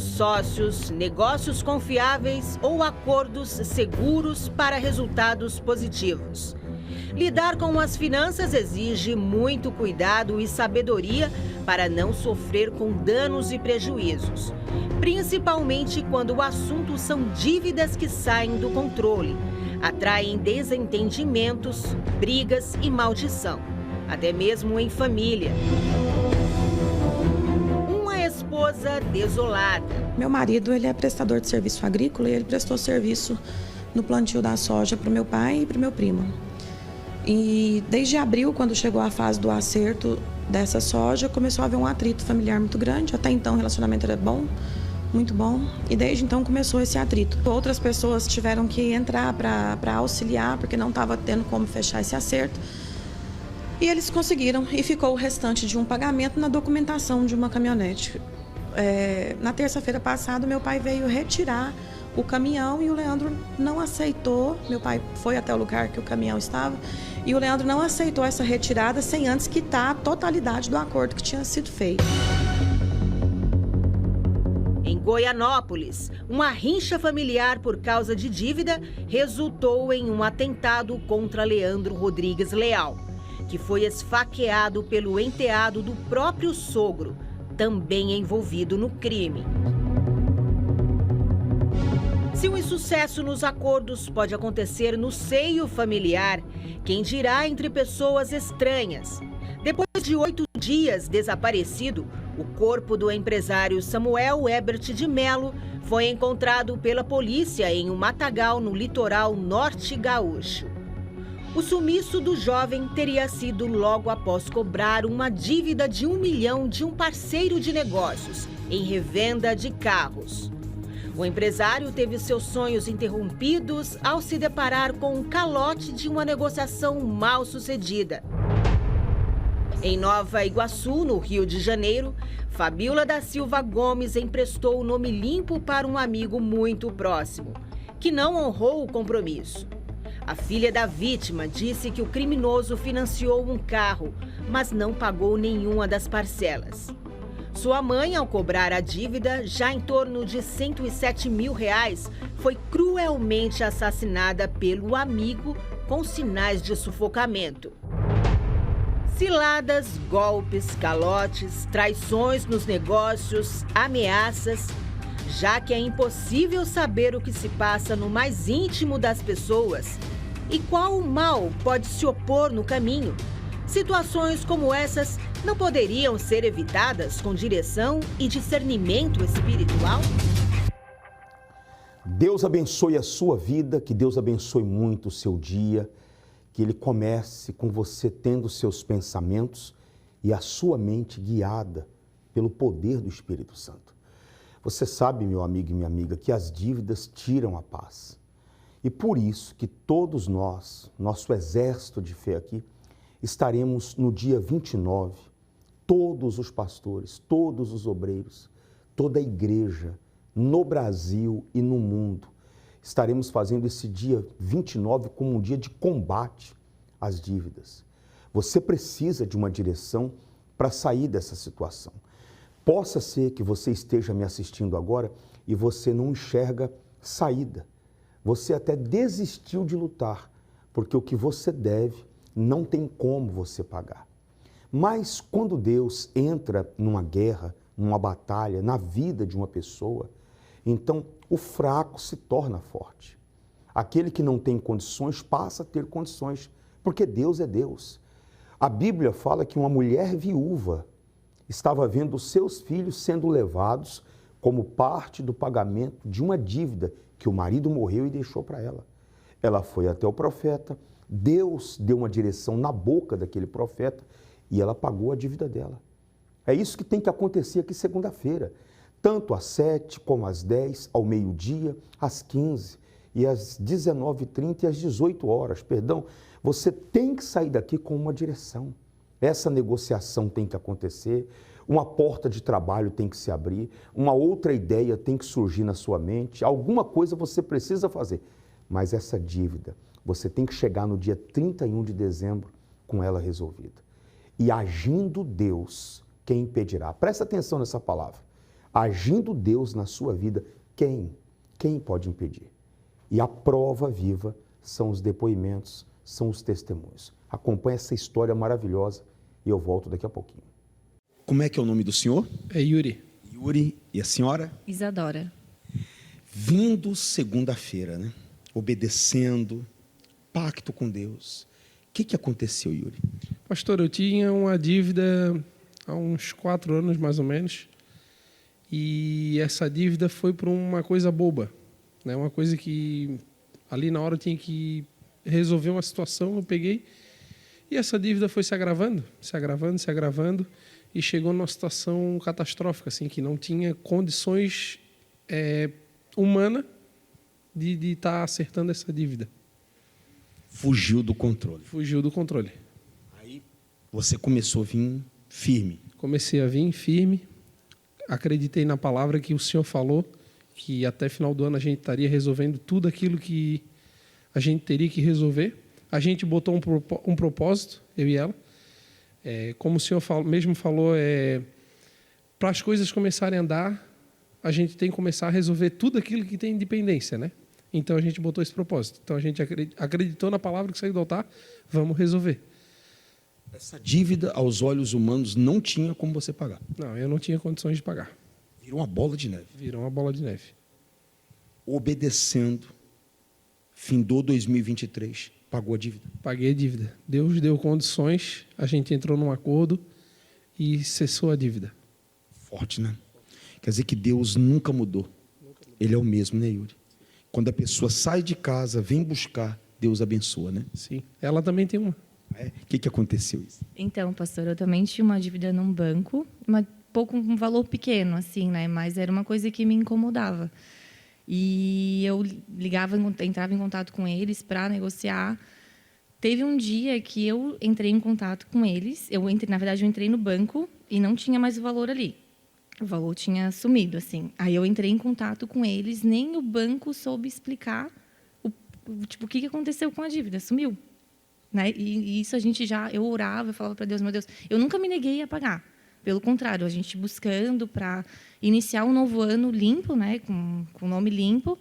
sócios, negócios confiáveis ou acordos seguros para resultados positivos. Lidar com as finanças exige muito cuidado e sabedoria para não sofrer com danos e prejuízos, principalmente quando o assunto são dívidas que saem do controle, atraem desentendimentos, brigas e maldição, até mesmo em família. Uma esposa desolada. Meu marido, ele é prestador de serviço agrícola e ele prestou serviço no plantio da soja para o meu pai e para o meu primo. E desde abril, quando chegou a fase do acerto dessa soja, começou a haver um atrito familiar muito grande. Até então o relacionamento era bom, muito bom, e desde então começou esse atrito. Outras pessoas tiveram que entrar para auxiliar, porque não estava tendo como fechar esse acerto. E eles conseguiram, e ficou o restante de um pagamento na documentação de uma caminhonete. Na terça-feira passada, meu pai veio retirar o caminhão e o Leandro não aceitou. Meu pai foi até o lugar que o caminhão estava e o Leandro não aceitou essa retirada sem antes quitar a totalidade do acordo que tinha sido feito. Em Goianópolis, uma rincha familiar por causa de dívida resultou em um atentado contra Leandro Rodrigues Leal, que foi esfaqueado pelo enteado do próprio sogro, também envolvido no crime. Se o insucesso nos acordos pode acontecer no seio familiar, quem dirá entre pessoas estranhas? Depois de 8 dias desaparecido, o corpo do empresário Samuel Ebert de Melo foi encontrado pela polícia em um matagal no litoral norte gaúcho. O sumiço do jovem teria sido logo após cobrar uma dívida de 1 milhão de um parceiro de negócios em revenda de carros. O empresário teve seus sonhos interrompidos ao se deparar com um calote de uma negociação mal sucedida. Em Nova Iguaçu, no Rio de Janeiro, Fabíola da Silva Gomes emprestou o nome limpo para um amigo muito próximo, que não honrou o compromisso. A filha da vítima disse que o criminoso financiou um carro, mas não pagou nenhuma das parcelas. Sua mãe, ao cobrar a dívida, já em torno de R$107 mil, foi cruelmente assassinada pelo amigo com sinais de sufocamento. Ciladas, golpes, calotes, traições nos negócios, ameaças, já que é impossível saber o que se passa no mais íntimo das pessoas e qual mal pode se opor no caminho. Situações como essas não poderiam ser evitadas com direção e discernimento espiritual? Deus abençoe a sua vida, que Deus abençoe muito o seu dia, que Ele comece com você tendo seus pensamentos e a sua mente guiada pelo poder do Espírito Santo. Você sabe, meu amigo e minha amiga, que as dívidas tiram a paz. E por isso que todos nós, nosso exército de fé aqui, estaremos no dia 29, todos os pastores, todos os obreiros, toda a igreja, no Brasil e no mundo, estaremos fazendo esse dia 29 como um dia de combate às dívidas. Você precisa de uma direção para sair dessa situação. Possa ser que você esteja me assistindo agora e você não enxerga saída. Você até desistiu de lutar, porque o que você deve não tem como você pagar. Mas quando Deus entra numa guerra, numa batalha, na vida de uma pessoa, então o fraco se torna forte. Aquele que não tem condições passa a ter condições, porque Deus é Deus. A Bíblia fala que uma mulher viúva estava vendo os seus filhos sendo levados como parte do pagamento de uma dívida que o marido morreu e deixou para ela. Ela foi até o profeta, Deus deu uma direção na boca daquele profeta e ela pagou a dívida dela. É isso que tem que acontecer aqui segunda-feira, tanto às 7 como às 10, ao meio-dia, às 15 e às 19h30 e às 18 horas. Você tem que sair daqui com uma direção. Essa negociação tem que acontecer, uma porta de trabalho tem que se abrir, uma outra ideia tem que surgir na sua mente, alguma coisa você precisa fazer. Mas essa dívida, você tem que chegar no dia 31 de dezembro com ela resolvida. E agindo Deus, quem impedirá? Presta atenção nessa palavra. agindo Deus na sua vida, quem pode impedir? E a prova viva são os depoimentos, são os testemunhos. Acompanhe essa história maravilhosa e eu volto daqui a pouquinho. Como é que é o nome do senhor? É Yuri. Yuri. E a senhora? Isadora. Vindo segunda-feira, né? Obedecendo, pacto com Deus. O que aconteceu, Yuri? Pastor, eu tinha uma dívida há uns 4 anos, mais ou menos. E essa dívida foi por uma coisa boba, né? Uma coisa que ali na hora eu tinha que resolver uma situação, eu peguei. E essa dívida foi se agravando, e chegou numa situação catastrófica, assim, que não tinha condições humanas de estar acertando essa dívida. Fugiu do controle. Fugiu do controle. Aí você começou a vir firme. Comecei a vir firme, acreditei na palavra que o Senhor falou, que até final do ano a gente estaria resolvendo tudo aquilo que a gente teria que resolver. A gente botou um propósito, eu e ela. Como o Senhor mesmo falou, para as coisas começarem a andar, a gente tem que começar a resolver tudo aquilo que tem dependência, né? Então a gente botou esse propósito. Então a gente acreditou na palavra que saiu do altar, vamos resolver. Essa dívida, aos olhos humanos, não tinha como você pagar. Não, eu não tinha condições de pagar. Virou uma bola de neve. Virou uma bola de neve. Obedecendo, findou 2023, pagou a dívida. Paguei a dívida. Deus deu condições, a gente entrou num acordo e cessou a dívida. Forte, né? Quer dizer que Deus nunca mudou. Ele é o mesmo, né, Yuri? Quando a pessoa sai de casa, vem buscar, Deus abençoa, né? Sim. Ela também tem uma. O que aconteceu isso? Então, pastor, eu também tinha uma dívida num banco, um valor pequeno, assim, né? Mas era uma coisa que me incomodava. E eu entrava em contato com eles para negociar. Teve um dia que eu entrei em contato com eles. Na verdade, eu entrei no banco e não tinha mais o valor ali. O valor tinha sumido, assim. Aí eu entrei em contato com eles, nem o banco soube explicar o que aconteceu com a dívida, sumiu. Né? E isso eu orava, eu falava para Deus, meu Deus, eu nunca me neguei a pagar. Pelo contrário, a gente buscando para iniciar um novo ano limpo, né, com o nome limpo.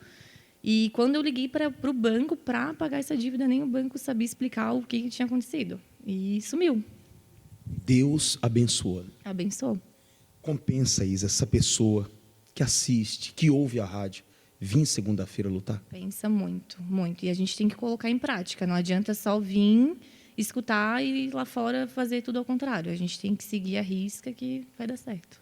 E quando eu liguei para o banco para pagar essa dívida, nem o banco sabia explicar o que tinha acontecido. E sumiu. Deus abençoa. Abençoou. Compensa, Isa, essa pessoa que assiste, que ouve a rádio, vir segunda-feira lutar? Pensa muito, muito. E a gente tem que colocar em prática. Não adianta só vir, escutar e ir lá fora fazer tudo ao contrário. A gente tem que seguir a risca que vai dar certo.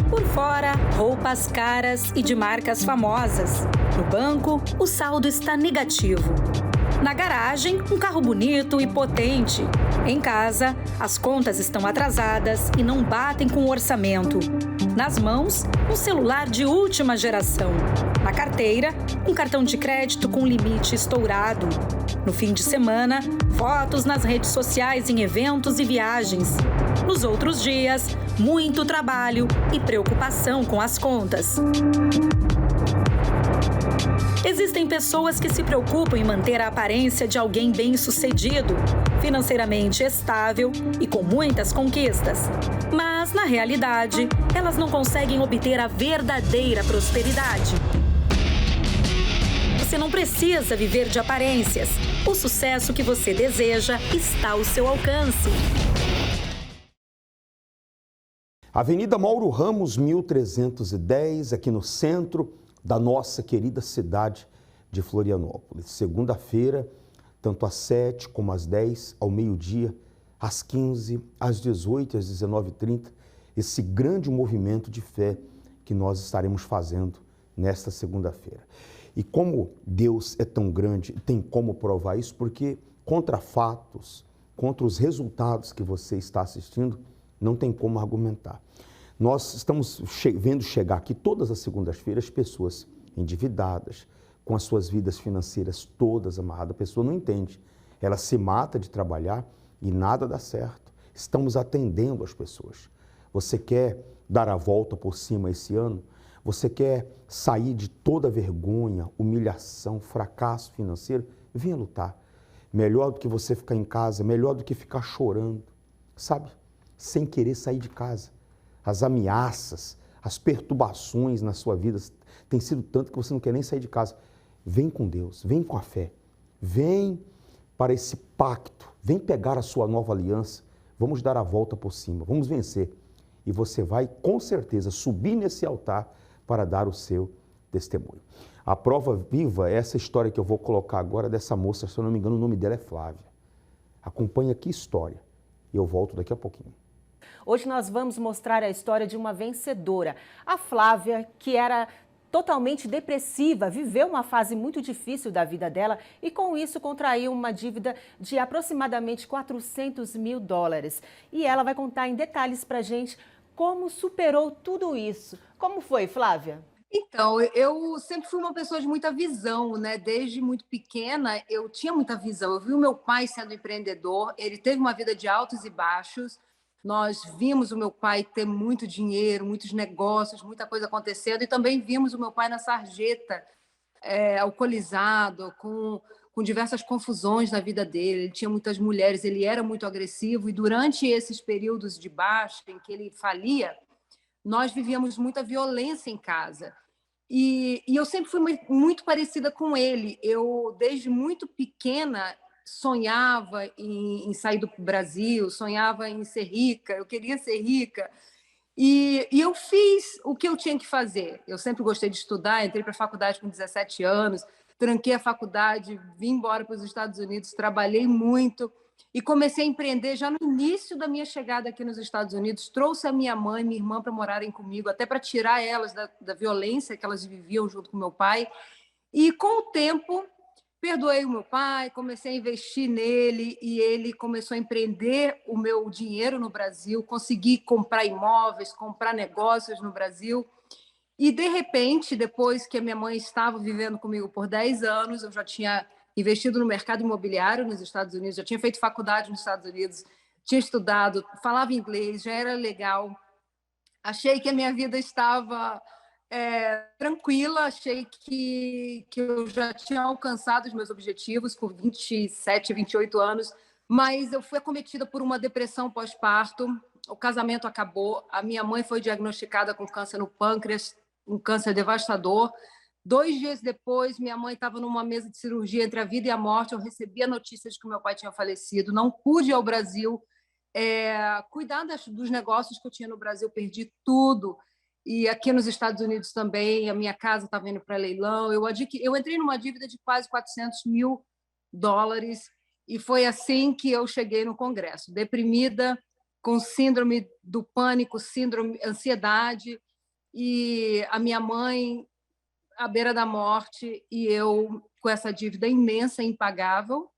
Por fora, roupas caras e de marcas famosas. No banco, o saldo está negativo. Na garagem, um carro bonito e potente. Em casa, as contas estão atrasadas e não batem com o orçamento. Nas mãos, um celular de última geração. Na carteira, um cartão de crédito com limite estourado. No fim de semana, fotos nas redes sociais em eventos e viagens. Nos outros dias, muito trabalho e preocupação com as contas. Existem pessoas que se preocupam em manter a aparência de alguém bem-sucedido, financeiramente estável e com muitas conquistas. Mas, na realidade, elas não conseguem obter a verdadeira prosperidade. Você não precisa viver de aparências. O sucesso que você deseja está ao seu alcance. Avenida Mauro Ramos, 1310, aqui no centro da nossa querida cidade de Florianópolis. Segunda-feira, tanto às 7 como às 10, ao meio-dia, às 15, às 18, às 19h30, esse grande movimento de fé que nós estaremos fazendo nesta segunda-feira. E como Deus é tão grande, tem como provar isso, porque contra fatos, contra os resultados que você está assistindo, não tem como argumentar. Nós estamos vendo chegar aqui todas as segundas-feiras pessoas endividadas, com as suas vidas financeiras todas amarradas. A pessoa não entende. Ela se mata de trabalhar e nada dá certo. Estamos atendendo as pessoas. Você quer dar a volta por cima esse ano? Você quer sair de toda vergonha, humilhação, fracasso financeiro? Venha lutar. Melhor do que você ficar em casa, melhor do que ficar chorando. Sabe? sem querer sair de casa. As ameaças, as perturbações na sua vida têm sido tanto que você não quer nem sair de casa. Vem com Deus, vem com a fé, vem para esse pacto, vem pegar a sua nova aliança, vamos dar a volta por cima, vamos vencer. E você vai, com certeza, subir nesse altar para dar o seu testemunho. A prova viva é essa história que eu vou colocar agora dessa moça, se eu não me engano, o nome dela é Flávia. Acompanha que história. E eu volto daqui a pouquinho. Hoje nós vamos mostrar a história de uma vencedora, a Flávia, que era totalmente depressiva, viveu uma fase muito difícil da vida dela e com isso contraiu uma dívida de aproximadamente $400 mil. E ela vai contar em detalhes pra gente como superou tudo isso. Como foi, Flávia? Então, eu sempre fui uma pessoa de muita visão, né? Desde muito pequena, eu tinha muita visão. Eu vi o meu pai sendo empreendedor, ele teve uma vida de altos e baixos. Nós vimos o meu pai ter muito dinheiro, muitos negócios, muita coisa acontecendo, e também vimos o meu pai na sarjeta, alcoolizado, com diversas confusões na vida dele. Ele tinha muitas mulheres, ele era muito agressivo, e durante esses períodos de baixa, em que ele falia, nós vivíamos muita violência em casa. E eu sempre fui muito parecida com ele. Eu, desde muito pequena, sonhava em sair do Brasil, sonhava em ser rica, eu queria ser rica. E eu fiz o que eu tinha que fazer. Eu sempre gostei de estudar, entrei para a faculdade com 17 anos, tranquei a faculdade, vim embora para os Estados Unidos, trabalhei muito e comecei a empreender já no início da minha chegada aqui nos Estados Unidos. Trouxe a minha mãe e minha irmã para morarem comigo, até para tirar elas da violência que elas viviam junto com meu pai. E com o tempo, perdoei o meu pai, comecei a investir nele e ele começou a empreender o meu dinheiro no Brasil, consegui comprar imóveis, comprar negócios no Brasil. E, de repente, depois que a minha mãe estava vivendo comigo por 10 anos, eu já tinha investido no mercado imobiliário nos Estados Unidos, já tinha feito faculdade nos Estados Unidos, tinha estudado, falava inglês, já era legal. Achei que a minha vida estava tranquila, achei que eu já tinha alcançado os meus objetivos por 27, 28 anos, mas eu fui acometida por uma depressão pós-parto, o casamento acabou, a minha mãe foi diagnosticada com câncer no pâncreas, um câncer devastador. 2 dias depois, minha mãe estava numa mesa de cirurgia entre a vida e a morte, eu recebi a notícia de que meu pai tinha falecido, não pude ir ao Brasil, cuidar dos negócios que eu tinha no Brasil, perdi tudo. E aqui nos Estados Unidos também, a minha casa estava indo para leilão. Eu entrei numa dívida de quase $400 mil e foi assim que eu cheguei no Congresso, deprimida, com síndrome do pânico, ansiedade, e a minha mãe à beira da morte e eu com essa dívida imensa, impagável.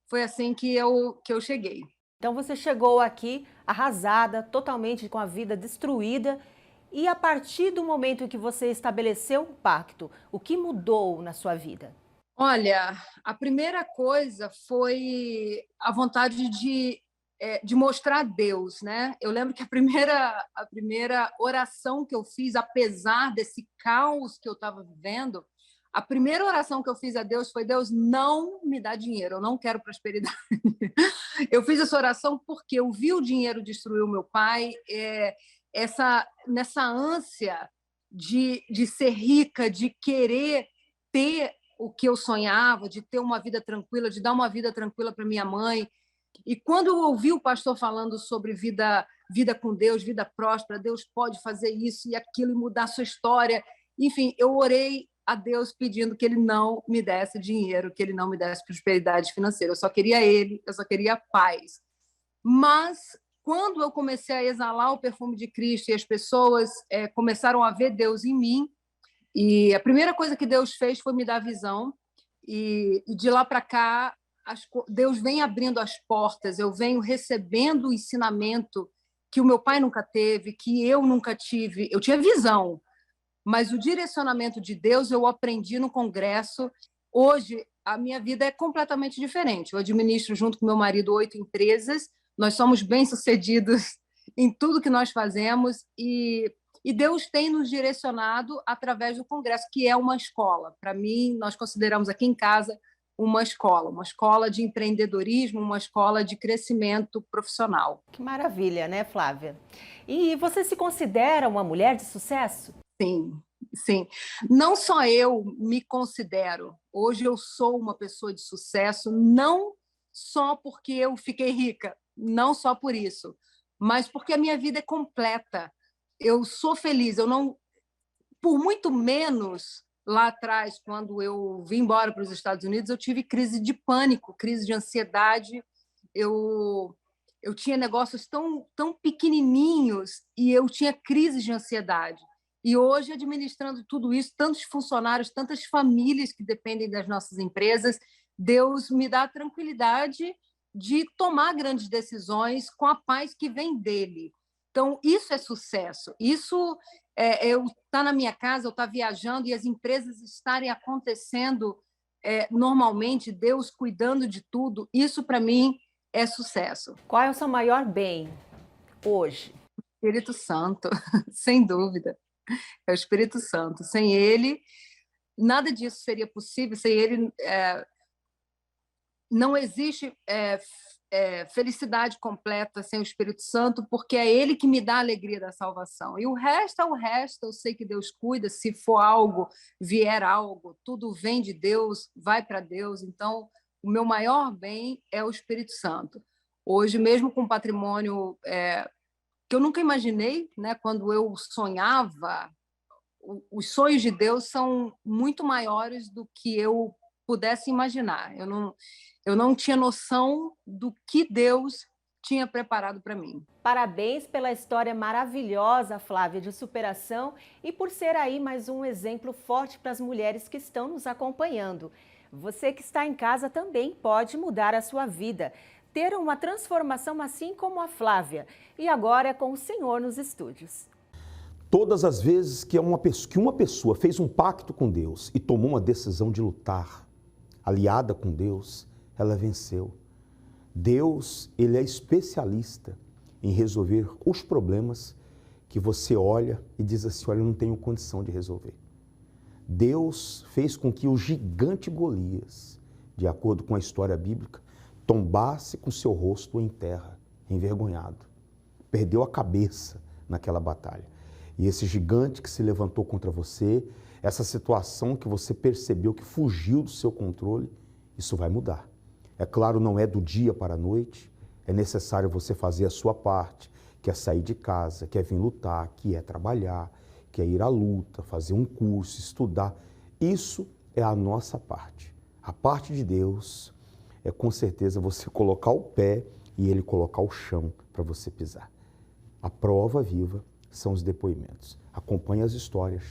Foi assim que eu cheguei. Então você chegou aqui arrasada, totalmente com a vida destruída. E a partir do momento em que você estabeleceu um pacto, o que mudou na sua vida? Olha, a primeira coisa foi a vontade de mostrar a Deus, né? Eu lembro que a primeira oração que eu fiz, apesar desse caos que eu estava vivendo, a primeira oração que eu fiz a Deus foi: Deus, não me dá dinheiro, eu não quero prosperidade. Eu fiz essa oração porque eu vi o dinheiro destruir o meu pai, nessa ânsia de ser rica, de querer ter o que eu sonhava, de ter uma vida tranquila, de dar uma vida tranquila para minha mãe. E quando eu ouvi o pastor falando sobre vida com Deus, vida próspera, Deus pode fazer isso e aquilo e mudar a sua história. Enfim, eu orei a Deus pedindo que Ele não me desse dinheiro, que Ele não me desse prosperidade financeira. Eu só queria Ele, eu só queria paz. Mas quando eu comecei a exalar o perfume de Cristo e as pessoas começaram a ver Deus em mim, e a primeira coisa que Deus fez foi me dar visão, e de lá para cá, Deus vem abrindo as portas, eu venho recebendo o ensinamento que o meu pai nunca teve, que eu nunca tive. Eu tinha visão, mas o direcionamento de Deus eu aprendi no Congresso. Hoje, a minha vida é completamente diferente. Eu administro, junto com meu marido, 8 empresas. Nós somos bem-sucedidos em tudo que nós fazemos e Deus tem nos direcionado através do Congresso, que é uma escola. Para mim, nós consideramos aqui em casa uma escola de empreendedorismo, uma escola de crescimento profissional. Que maravilha, né, Flávia? E você se considera uma mulher de sucesso? Sim, sim. Não só eu me considero. Hoje eu sou uma pessoa de sucesso, não só porque eu fiquei rica, não só por isso, mas porque a minha vida é completa. Eu sou feliz, eu não, por muito menos lá atrás, quando eu vim embora para os Estados Unidos, eu tive crise de pânico, crise de ansiedade. Eu tinha negócios tão pequenininhos e eu tinha crises de ansiedade. E hoje, administrando tudo isso, tantos funcionários, tantas famílias que dependem das nossas empresas, Deus me dá a tranquilidade de tomar grandes decisões com a paz que vem dele. Então, isso é sucesso. Isso eu estar na minha casa, eu estar viajando e as empresas estarem acontecendo normalmente, Deus cuidando de tudo, isso, para mim, é sucesso. Qual é o seu maior bem hoje? Espírito Santo, sem dúvida. É o Espírito Santo. Sem ele, nada disso seria possível. Sem ele, não existe felicidade completa sem o Espírito Santo, porque é ele que me dá a alegria da salvação. E o resto é o resto, eu sei que Deus cuida. Se for algo, vier algo, tudo vem de Deus, vai para Deus. Então, o meu maior bem é o Espírito Santo. Hoje, mesmo com patrimônio que eu nunca imaginei, né? Quando eu sonhava, os sonhos de Deus são muito maiores do que eu pudesse imaginar. Eu não tinha noção do que Deus tinha preparado para mim. Parabéns pela história maravilhosa, Flávia, de superação e por ser aí mais um exemplo forte para as mulheres que estão nos acompanhando. Você que está em casa também pode mudar a sua vida, ter uma transformação assim como a Flávia. E agora é com o Senhor nos estúdios. Todas as vezes que uma pessoa fez um pacto com Deus e tomou uma decisão de lutar, aliada com Deus, ela venceu. Deus, ele é especialista em resolver os problemas que você olha e diz assim, olha, eu não tenho condição de resolver. Deus fez com que o gigante Golias, de acordo com a história bíblica, tombasse com seu rosto em terra, envergonhado. Perdeu a cabeça naquela batalha. E esse gigante que se levantou contra você, essa situação que você percebeu que fugiu do seu controle, isso vai mudar. É claro, não é do dia para a noite, é necessário você fazer a sua parte, que é sair de casa, que é vir lutar, que é trabalhar, que é ir à luta, fazer um curso, estudar. Isso é a nossa parte. A parte de Deus é com certeza você colocar o pé e ele colocar o chão para você pisar. A prova viva são os depoimentos. Acompanhe as histórias.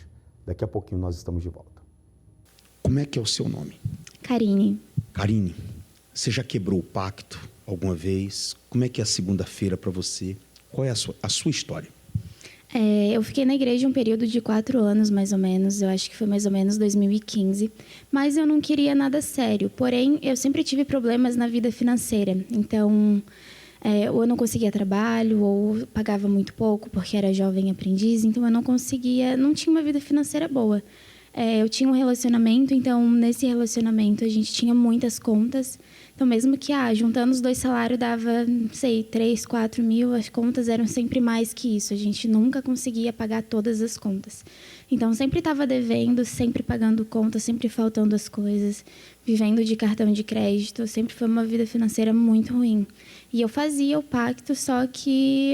Daqui a pouquinho nós estamos de volta. Como é que é o seu nome? Karine. Karine, você já quebrou o pacto alguma vez? Como é que é a segunda-feira para você? Qual é a sua história? Eu fiquei na igreja um período de 4 anos, mais ou menos. Eu acho que foi mais ou menos 2015. Mas eu não queria nada sério. Porém, eu sempre tive problemas na vida financeira. Então, ou eu não conseguia trabalho, ou pagava muito pouco, porque era jovem aprendiz. Então, eu não tinha uma vida financeira boa. Eu tinha um relacionamento, então, nesse relacionamento, a gente tinha muitas contas. Então, mesmo que, juntando os 2 salários, dava, não sei, 3, 4 mil, as contas eram sempre mais que isso. A gente nunca conseguia pagar todas as contas. Então, sempre estava devendo, sempre pagando contas, sempre faltando as coisas, vivendo de cartão de crédito. Sempre foi uma vida financeira muito ruim. E eu fazia o pacto, só que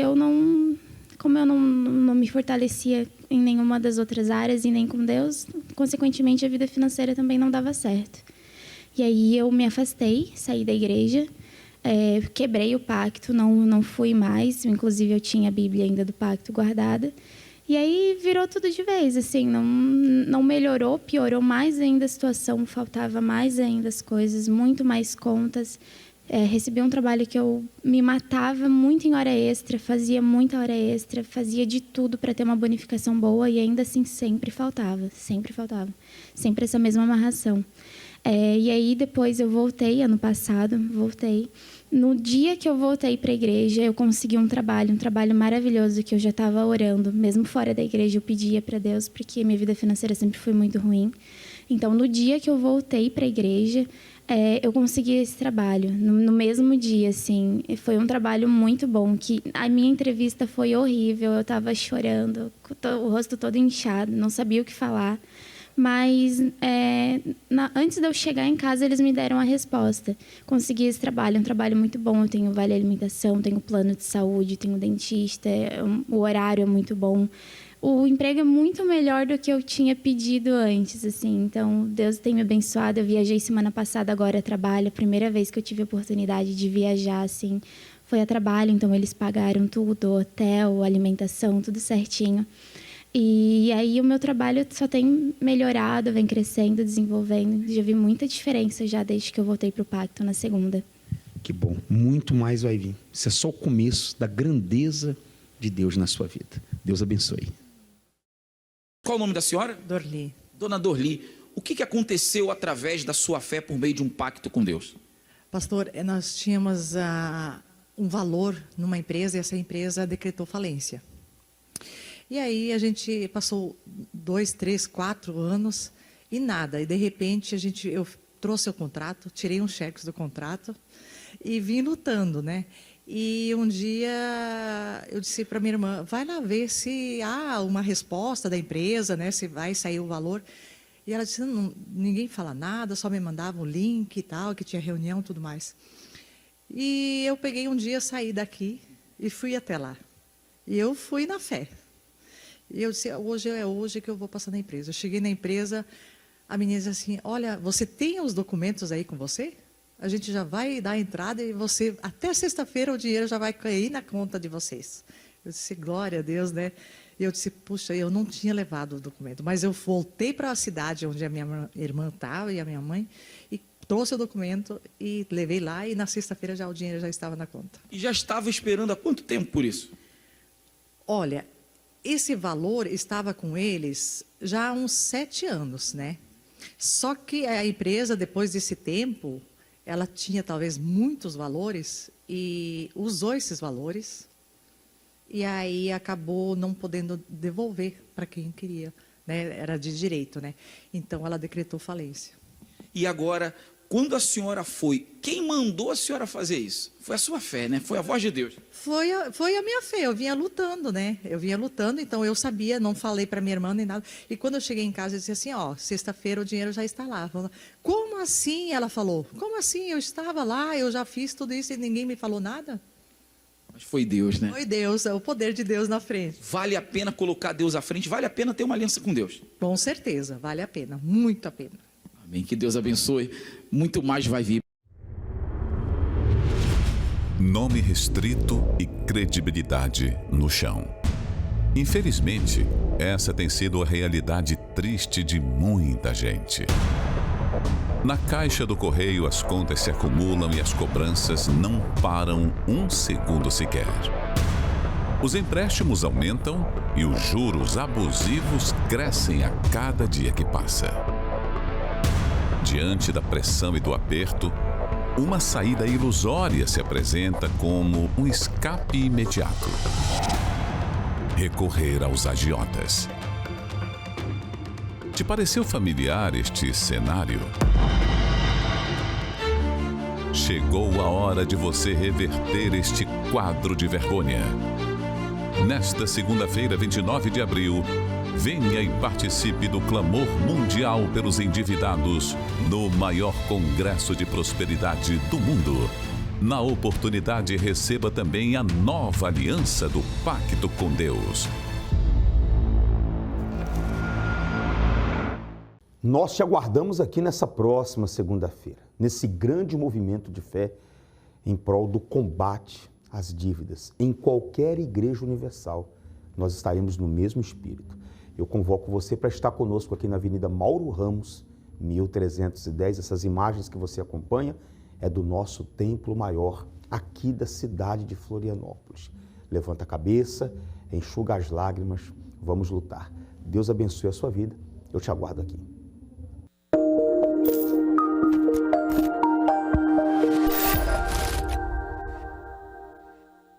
como eu não me fortalecia em nenhuma das outras áreas e nem com Deus, consequentemente, a vida financeira também não dava certo. E aí eu me afastei, saí da igreja, quebrei o pacto, não fui mais. Inclusive, eu tinha a Bíblia ainda do pacto guardada. E aí virou tudo de vez, assim, não melhorou, piorou mais ainda a situação, faltava mais ainda as coisas, muito mais contas. Recebi um trabalho que eu me matava muito em hora extra, fazia muita hora extra, fazia de tudo para ter uma bonificação boa e ainda assim sempre faltava. Sempre essa mesma amarração. E aí depois eu voltei, ano passado, No dia que eu voltei para a igreja, eu consegui um trabalho maravilhoso que eu já estava orando. Mesmo fora da igreja, eu pedia para Deus, porque minha vida financeira sempre foi muito ruim. Então, no dia que eu voltei para a igreja, eu consegui esse trabalho no mesmo dia, assim. Foi um trabalho muito bom, que a minha entrevista foi horrível, eu estava chorando, o rosto todo inchado, não sabia o que falar. Mas antes de eu chegar em casa, eles me deram a resposta. Consegui esse trabalho, é um trabalho muito bom. Eu tenho vale alimentação, tenho plano de saúde, tenho dentista, o horário é muito bom. O emprego é muito melhor do que eu tinha pedido antes, assim. Então, Deus tem me abençoado. Eu viajei semana passada, agora a trabalho. A primeira vez que eu tive a oportunidade de viajar, assim, foi a trabalho. Então, eles pagaram tudo, hotel, alimentação, tudo certinho. E aí o meu trabalho só tem melhorado, vem crescendo, desenvolvendo. Já vi muita diferença já desde que eu voltei para o Pacto na segunda. Que bom, muito mais vai vir. Isso é só o começo da grandeza de Deus na sua vida. Deus abençoe. Qual o nome da senhora? Dorli. Dona Dorli, o que aconteceu através da sua fé por meio de um pacto com Deus? Pastor, nós tínhamos um valor numa empresa e essa empresa decretou falência. E aí a gente passou 2, 3, 4 anos e nada. E de repente eu trouxe o contrato, tirei uns cheques do contrato e vim lutando, né? E um dia eu disse para minha irmã, vai lá ver se há uma resposta da empresa, né? Se vai sair o valor. E ela disse, não, ninguém fala nada, só me mandava um link e tal, que tinha reunião e tudo mais. E eu peguei um dia, saí daqui e fui até lá. E eu fui na fé. E eu disse, hoje que eu vou passar na empresa. Eu cheguei na empresa, a menina disse assim, olha, você tem os documentos aí com você? A gente já vai dar a entrada e você, até sexta-feira o dinheiro já vai cair na conta de vocês. Eu disse, glória a Deus, né? E eu disse, puxa, eu não tinha levado o documento, mas eu voltei para a cidade onde a minha irmã estava e a minha mãe, e trouxe o documento e levei lá, e na sexta-feira já o dinheiro já estava na conta. E já estava esperando há quanto tempo por isso? Olha, esse valor estava com eles já há uns 7 anos, né? Só que a empresa, depois desse tempo, ela tinha talvez muitos valores e usou esses valores e aí acabou não podendo devolver para quem queria, né? Era de direito, né? Então ela decretou falência. E agora, quando a senhora foi, quem mandou a senhora fazer isso? Foi a sua fé, né? Foi a voz de Deus. Foi a minha fé, eu vinha lutando, né? Eu vinha lutando, então eu sabia, não falei para minha irmã nem nada. E quando eu cheguei em casa, eu disse assim, ó, sexta-feira o dinheiro já está lá. Como assim? Ela falou, como assim? Eu estava lá, eu já fiz tudo isso e ninguém me falou nada? Mas foi Deus, né? Foi Deus, é o poder de Deus na frente. Vale a pena colocar Deus à frente, vale a pena ter uma aliança com Deus. Com certeza, vale a pena, muito a pena. Amém, que Deus abençoe, muito mais vai vir. Nome restrito e credibilidade no chão. Infelizmente, essa tem sido a realidade triste de muita gente. Na caixa do correio, as contas se acumulam e as cobranças não param um segundo sequer. Os empréstimos aumentam e os juros abusivos crescem a cada dia que passa. Diante da pressão e do aperto, uma saída ilusória se apresenta como um escape imediato. Recorrer aos agiotas. Te pareceu familiar este cenário? Chegou a hora de você reverter este quadro de vergonha. Nesta segunda-feira, 29 de abril, venha e participe do clamor mundial pelos endividados no maior congresso de prosperidade do mundo. Na oportunidade, receba também a nova aliança do Pacto com Deus. Nós te aguardamos aqui nessa próxima segunda-feira, nesse grande movimento de fé em prol do combate às dívidas. Em qualquer igreja universal, nós estaremos no mesmo espírito. Eu convoco você para estar conosco aqui na Avenida Mauro Ramos, 1310. Essas imagens que você acompanha é do nosso templo maior aqui da cidade de Florianópolis. Levanta a cabeça, enxuga as lágrimas, vamos lutar. Deus abençoe a sua vida. Eu te aguardo aqui.